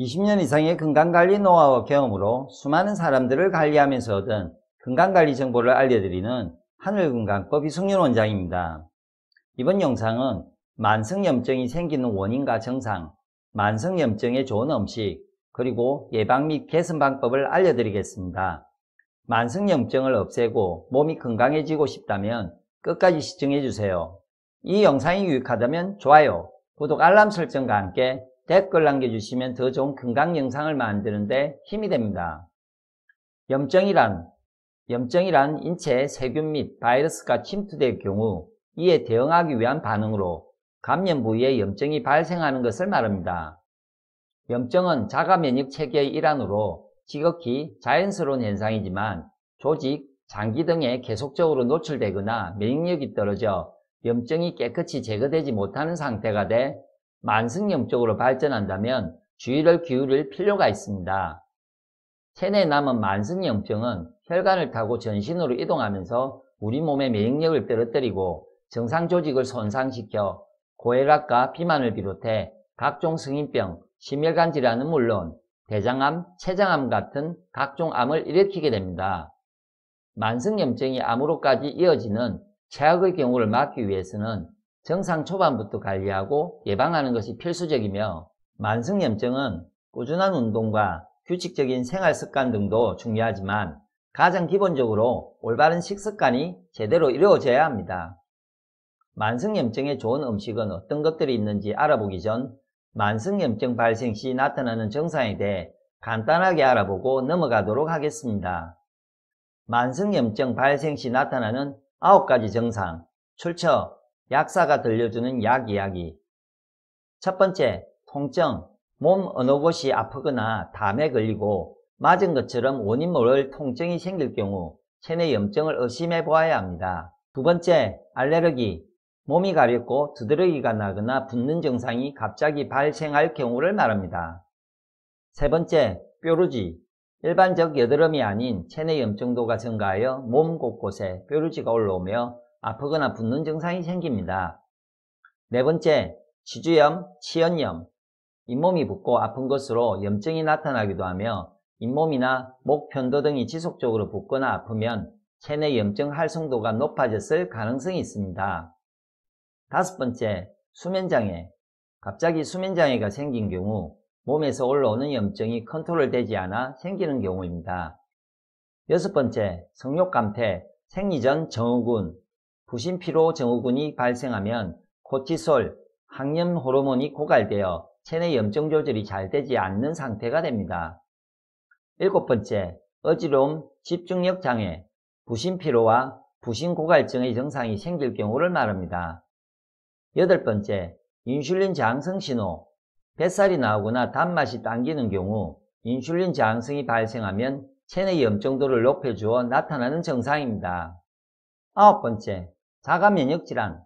20년 이상의 건강관리 노하우와 경험으로 수많은 사람들을 관리하면서 얻은 건강관리 정보를 알려드리는 하늘건강법 이승윤 원장입니다. 이번 영상은 만성염증이 생기는 원인과 증상, 만성염증에 좋은 음식, 그리고 예방 및 개선 방법을 알려드리겠습니다. 만성염증을 없애고 몸이 건강해지고 싶다면 끝까지 시청해주세요. 이 영상이 유익하다면 좋아요, 구독, 알람 설정과 함께 댓글 남겨주시면 더 좋은 건강 영상을 만드는데 힘이 됩니다. 염증이란 인체에 세균 및 바이러스가 침투될 경우 이에 대응하기 위한 반응으로 감염 부위에 염증이 발생하는 것을 말합니다. 염증은 자가 면역 체계의 일환으로 지극히 자연스러운 현상이지만 조직, 장기 등에 계속적으로 노출되거나免疫力이 떨어져 염증이 깨끗이 제거되지 못하는 상태가 돼 만성염증으로 발전한다면 주의를 기울일 필요가 있습니다. 체내에 남은 만성염증은 혈관을 타고 전신으로 이동하면서 우리 몸의免疫力을 떨어뜨리고 정상 조직을 손상시켜 고혈압과 비만을 비롯해 각종 성인병, 심혈관 질환은 물론 대장암, 췌장암 같은 각종 암을 일으키게 됩니다. 만성염증이 암으로까지 이어지는 최악의 경우를 막기 위해서는 정상 초반부터 관리하고 예방하는 것이 필수적이며 만성염증은 꾸준한 운동과 규칙적인 생활습관 등도 중요하지만 가장 기본적으로 올바른 식습관이 제대로 이루어져야 합니다. 만성염증에 좋은 음식은 어떤 것들이 있는지 알아보기 전 만성염증 발생 시 나타나는 증상에 대해 간단하게 알아보고 넘어가도록 하겠습니다. 만성염증 발생 시 나타나는 9가지 증상. 출처, 약사가 들려주는 약 이야기. 첫 번째, 통증. 몸 어느 곳이 아프거나 담에 걸리고 맞은 것처럼 원인 모를 통증이 생길 경우 체내 염증을 의심해 보아야 합니다. 두 번째, 알레르기. 몸이 가렵고 두드러기가 나거나 붓는 증상이 갑자기 발생할 경우를 말합니다. 세 번째, 뾰루지. 일반적 여드름이 아닌 체내 염증도가 증가하여 몸 곳곳에 뾰루지가 올라오며 아프거나 붓는 증상이 생깁니다. 네 번째, 치주염, 치연염. 잇몸이 붓고 아픈 것으로 염증이 나타나기도 하며 잇몸이나 목 편도 등이 지속적으로 붓거나 아프면 체내 염증 활성도가 높아졌을 가능성이 있습니다. 다섯 번째, 수면장애. 갑자기 수면장애가 생긴 경우 몸에서 올라오는 염증이 컨트롤되지 않아 생기는 경우입니다. 여섯 번째, 성욕감퇴, 생리 전 증후군. 부신피로 증후군이 발생하면 코티솔, 항염 호르몬이 고갈되어 체내 염증 조절이 잘 되지 않는 상태가 됩니다. 일곱 번째, 어지러움, 집중력 장애, 부신피로와 부신고갈증의 증상이 생길 경우를 말합니다. 여덟 번째, 인슐린 저항성 신호, 뱃살이 나오거나 단맛이 당기는 경우 인슐린 저항성이 발생하면 체내 염증도를 높여주어 나타나는 증상입니다. 아홉 번째, 자가 면역질환.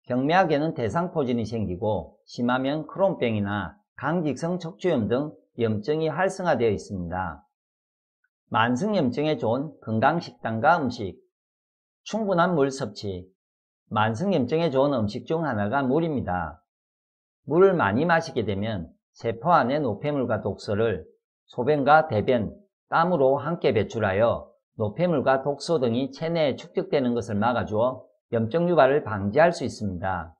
경미하게는 대상포진이 생기고 심하면 크론병이나 강직성 척추염 등 염증이 활성화되어 있습니다. 만성염증에 좋은 건강식단과 음식. 충분한 물 섭취. 만성염증에 좋은 음식 중 하나가 물입니다. 물을 많이 마시게 되면 세포 안의 노폐물과 독소를 소변과 대변, 땀으로 함께 배출하여 노폐물과 독소 등이 체내에 축적되는 것을 막아주어 염증 유발을 방지할 수 있습니다.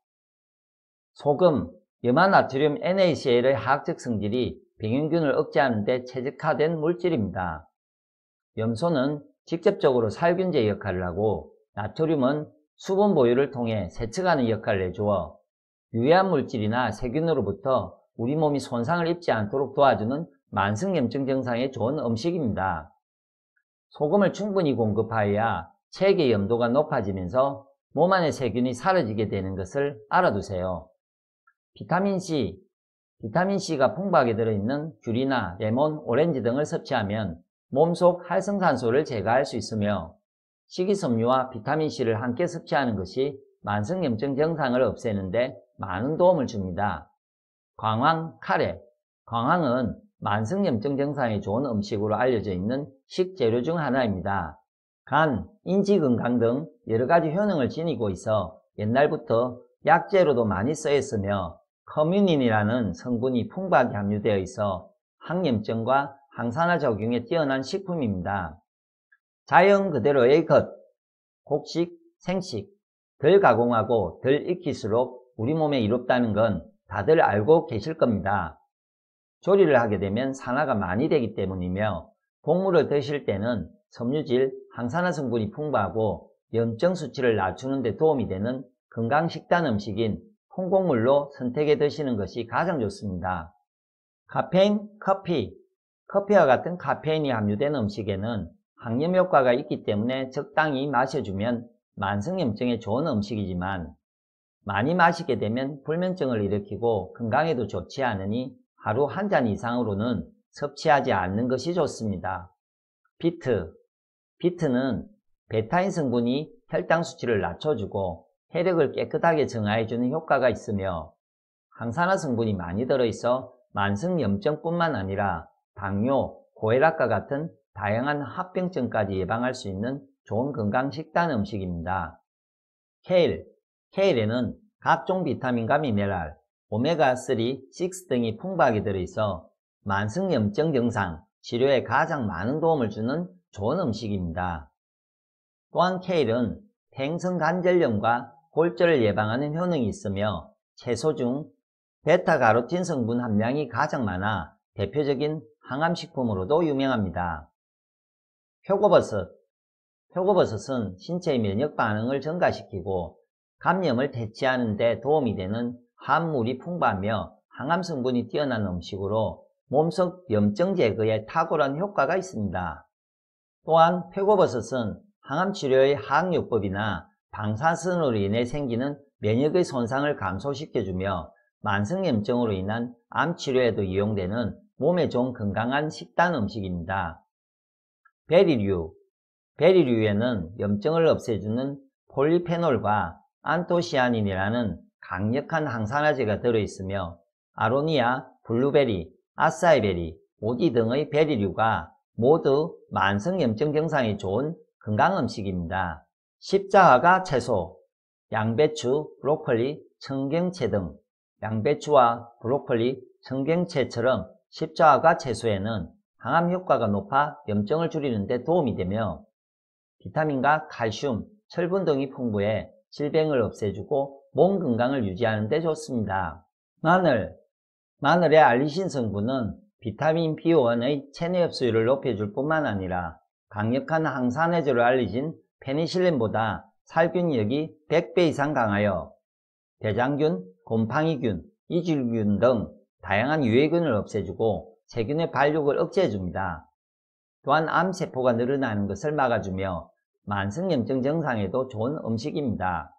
소금, 염화나트륨 NaCl의 화학적 성질이 병균을 억제하는 데 최적화된 물질입니다. 염소는 직접적으로 살균제 역할을 하고 나트륨은 수분 보유를 통해 세척하는 역할을 해주어 유해한 물질이나 세균으로부터 우리 몸이 손상을 입지 않도록 도와주는 만성염증 증상에 좋은 음식입니다. 소금을 충분히 공급하여야 체액의 염도가 높아지면서 몸 안의 세균이 사라지게 되는 것을 알아두세요. 비타민C. 비타민C가 풍부하게 들어있는 귤이나 레몬, 오렌지 등을 섭취하면 몸속 활성산소를 제거할 수 있으며 식이섬유와 비타민C를 함께 섭취하는 것이 만성염증 증상을 없애는 데 많은 도움을 줍니다. 광황, 카레. 광황은 만성염증 증상에 좋은 음식으로 알려져 있는 식재료 중 하나입니다. 간, 인지 건강 등 여러가지 효능을 지니고 있어 옛날부터 약재로도 많이 쓰였으며 커뮤닌이라는 성분이 풍부하게 함유되어 있어 항염증과 항산화 작용에 뛰어난 식품입니다. 자연 그대로의 것, 곡식, 생식, 덜 가공하고 덜 익힐수록 우리 몸에 이롭다는 건 다들 알고 계실 겁니다. 조리를 하게 되면 산화가 많이 되기 때문이며 곡물을 드실 때는 섬유질, 항산화 성분이 풍부하고 염증 수치를 낮추는 데 도움이 되는 건강식단 음식인 통곡물로 선택해 드시는 것이 가장 좋습니다. 카페인, 커피와 같은 카페인이 함유된 음식에는 항염 효과가 있기 때문에 적당히 마셔주면 만성염증에 좋은 음식이지만 많이 마시게 되면 불면증을 일으키고 건강에도 좋지 않으니 하루 한 잔 이상으로는 섭취하지 않는 것이 좋습니다. 비트는 베타인 성분이 혈당 수치를 낮춰주고 혈액을 깨끗하게 정화해주는 효과가 있으며 항산화 성분이 많이 들어있어 만성염증뿐만 아니라 당뇨, 고혈압과 같은 다양한 합병증까지 예방할 수 있는 좋은 건강식단 음식입니다. 케일에는 각종 비타민과 미네랄, 오메가3, 6 등이 풍부하게 들어있어 만성염증 증상, 치료에 가장 많은 도움을 주는 좋은 음식입니다. 또한 케일은 팽성관절염과 골절을 예방하는 효능이 있으며 채소 중 베타카로틴 성분 함량이 가장 많아 대표적인 항암식품으로도 유명합니다. 표고버섯은 신체의 면역 반응을 증가시키고 감염을 대체하는 데 도움이 되는 함물이 풍부하며 항암 성분이 뛰어난 음식으로 몸속 염증 제거에 탁월한 효과가 있습니다. 또한 표고버섯은 항암치료의 항요법이나 방사선으로 인해 생기는 면역의 손상을 감소시켜주며 만성염증으로 인한 암치료에도 이용되는 몸에 좋은 건강한 식단 음식입니다. 베리류에는 염증을 없애주는 폴리페놀과 안토시아닌이라는 강력한 항산화제가 들어있으며 아로니아, 블루베리, 아사이베리, 오디 등의 베리류가 모두 만성염증 증상에 좋은 건강음식입니다. 십자화과 채소, 양배추, 브로콜리, 청경채 등 양배추와 브로콜리, 청경채처럼 십자화과 채소에는 항암 효과가 높아 염증을 줄이는 데 도움이 되며 비타민과 칼슘, 철분 등이 풍부해 질병을 없애주고 몸 건강을 유지하는 데 좋습니다. 마늘의 알리신 성분은 비타민 B1의 체내 흡수율을 높여줄 뿐만 아니라 강력한 항산화제로 알려진 페니실린보다 살균력이 100배 이상 강하여 대장균, 곰팡이균, 이질균 등 다양한 유해균을 없애주고 세균의 발육을 억제해줍니다. 또한 암세포가 늘어나는 것을 막아주며 만성염증 증상에도 좋은 음식입니다.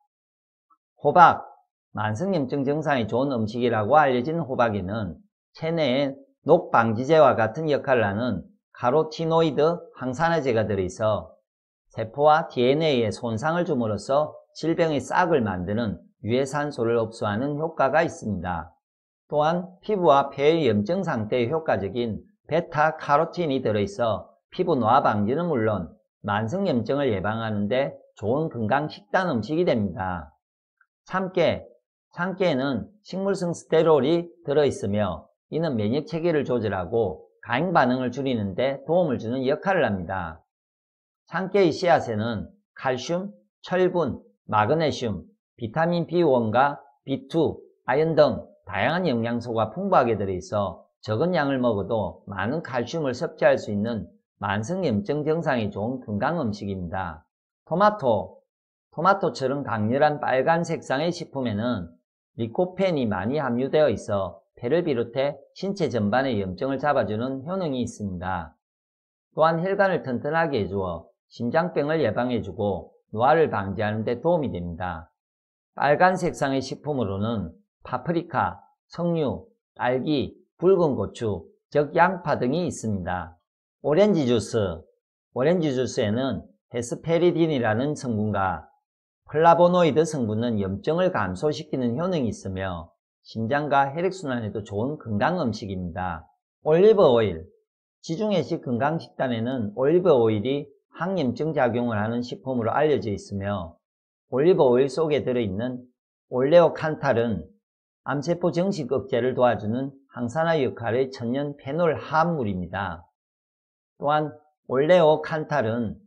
호박, 만성염증 증상에 좋은 음식이라고 알려진 호박에는 체내에 녹방지제와 같은 역할을 하는 카로티노이드 항산화제가 들어있어 세포와 DNA에 손상을 줌으로써 질병의 싹을 만드는 유해산소를 흡수하는 효과가 있습니다. 또한 피부와 폐의 염증 상태에 효과적인 베타카로틴이 들어있어 피부 노화 방지는 물론 만성염증을 예방하는 데 좋은 건강 식단 음식이 됩니다. 참깨에는 식물성 스테롤이 들어있으며 이는 면역 체계를 조절하고 가행 반응을 줄이는 데 도움을 주는 역할을 합니다. 참깨의 씨앗에는 칼슘, 철분, 마그네슘, 비타민 B1과 B2, 아연 등 다양한 영양소가 풍부하게 들어있어 적은 양을 먹어도 많은 칼슘을 섭취할 수 있는 만성염증 증상에 좋은 건강 음식입니다. 토마토처럼 강렬한 빨간 색상의 식품에는 리코펜이 많이 함유되어 있어 폐를 비롯해 신체 전반의 염증을 잡아주는 효능이 있습니다. 또한 혈관을 튼튼하게 해주어 심장병을 예방해주고 노화를 방지하는 데 도움이 됩니다. 빨간 색상의 식품으로는 파프리카, 석류, 딸기, 붉은 고추, 즉 양파 등이 있습니다. 오렌지 주스에는 헤스페리딘이라는 성분과 플라보노이드 성분은 염증을 감소시키는 효능이 있으며 심장과 혈액순환에도 좋은 건강 음식입니다. 올리브오일, 지중해식 건강식단에는 올리브오일이 항염증 작용을 하는 식품으로 알려져 있으며 올리브오일 속에 들어있는 올레오칸탈은 암세포 증식 억제를 도와주는 항산화 역할의 천연 페놀 화합물입니다. 또한 올레오칸탈은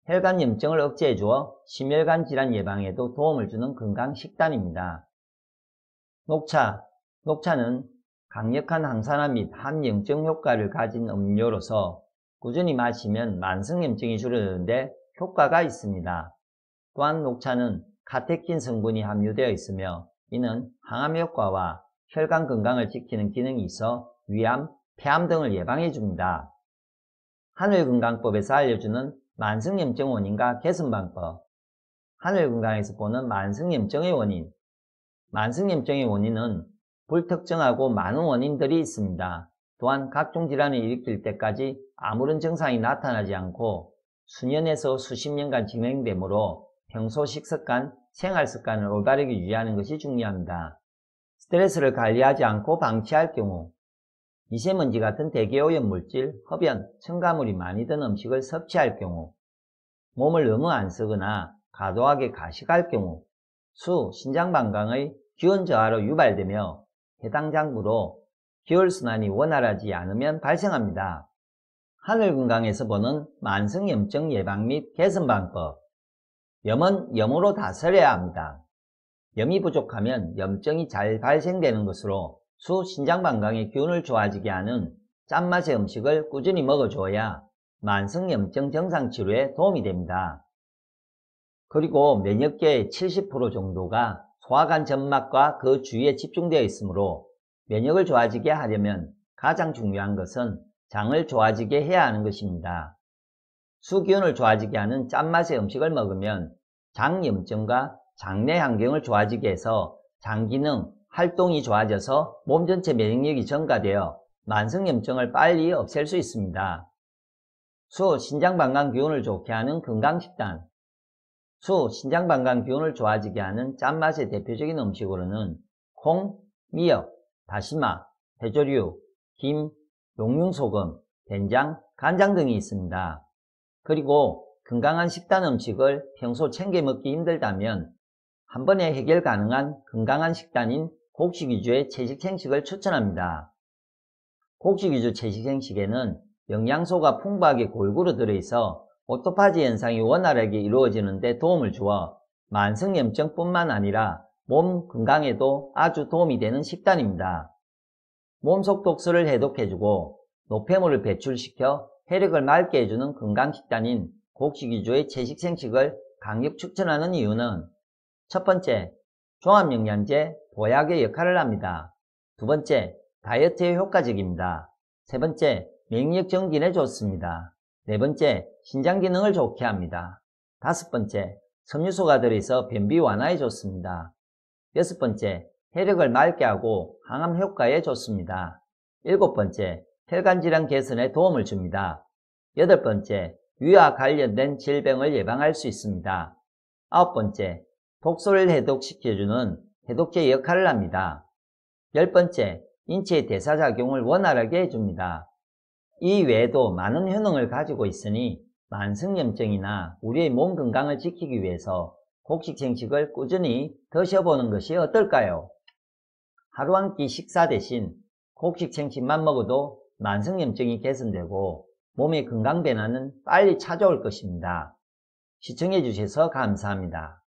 혈관염증을 억제해주어 심혈관 질환 예방에도 도움을 주는 건강식단입니다. 녹차는 강력한 항산화 및 항염증 효과를 가진 음료로서 꾸준히 마시면 만성염증이 줄어드는데 효과가 있습니다. 또한 녹차는 카테킨 성분이 함유되어 있으며 이는 항암 효과와 혈관 건강을 지키는 기능이 있어 위암, 폐암 등을 예방해 줍니다. 하늘건강법에서 알려주는 만성염증 원인과 개선방법. 하늘건강에서 보는 만성염증의 원인. 만성염증의 원인은 불특정하고 많은 원인들이 있습니다. 또한 각종 질환을 일으킬 때까지 아무런 증상이 나타나지 않고 수년에서 수십 년간 진행되므로 평소 식습관, 생활습관을 올바르게 유지하는 것이 중요합니다. 스트레스를 관리하지 않고 방치할 경우, 미세먼지 같은 대기오염 물질, 흡연, 첨가물이 많이 든 음식을 섭취할 경우, 몸을 너무 안 쓰거나 과도하게 가식할 경우, 신장방광의 기온 저하로 유발되며 해당 장부로 기혈순환이 원활하지 않으면 발생합니다. 하늘건강에서 보는 만성염증 예방 및 개선방법. 염은 염으로 다스려야 합니다. 염이 부족하면 염증이 잘 발생되는 것으로 신장방광의 기운을 좋아지게 하는 짠맛의 음식을 꾸준히 먹어줘야 만성염증 정상치료에 도움이 됩니다. 그리고 면역계의 70% 정도가 소화관 점막과 그 주위에 집중되어 있으므로 면역을 좋아지게 하려면 가장 중요한 것은 장을 좋아지게 해야 하는 것입니다. 수기운을 좋아지게 하는 짠맛의 음식을 먹으면 장염증과 장내 환경을 좋아지게 해서 장기능, 활동이 좋아져서 몸 전체 면역력이 증가되어 만성염증을 빨리 없앨 수 있습니다. 신장방광 기운을 좋게 하는 건강식단. 신장방광 기운을 좋아지게 하는 짠맛의 대표적인 음식으로는 콩, 미역, 다시마, 해조류, 김, 용융소금, 된장, 간장 등이 있습니다. 그리고 건강한 식단 음식을 평소 챙겨 먹기 힘들다면 한 번에 해결 가능한 건강한 식단인 곡식 위주의 채식생식을 추천합니다. 곡식 위주 채식생식에는 영양소가 풍부하게 골고루 들어있어 오토파지 현상이 원활하게 이루어지는 데 도움을 주어 만성염증뿐만 아니라 몸 건강에도 아주 도움이 되는 식단입니다. 몸속 독소를 해독해주고 노폐물을 배출시켜 혈액을 맑게 해주는 건강식단인 곡식 위주의 채식생식을 강력 추천하는 이유는 첫 번째, 종합영양제, 보약의 역할을 합니다. 두 번째, 다이어트에 효과적입니다. 세 번째,免疫 증진에 좋습니다. 네 번째, 신장 기능을 좋게 합니다. 다섯 번째, 섬유소가 들어있어 변비 완화에 좋습니다. 여섯 번째, 혈액을 맑게 하고 항암 효과에 좋습니다. 일곱 번째, 혈관질환 개선에 도움을 줍니다. 여덟 번째, 위와 관련된 질병을 예방할 수 있습니다. 아홉 번째, 독소를 해독시켜주는 해독제 역할을 합니다. 열 번째, 인체의 대사작용을 원활하게 해줍니다. 이 외에도 많은 효능을 가지고 있으니 만성염증이나 우리의 몸 건강을 지키기 위해서 곡식생식을 꾸준히 드셔보는 것이 어떨까요? 하루 한 끼 식사 대신 곡식생식만 먹어도 만성염증이 개선되고 몸의 건강 변화는 빨리 찾아올 것입니다. 시청해 주셔서 감사합니다.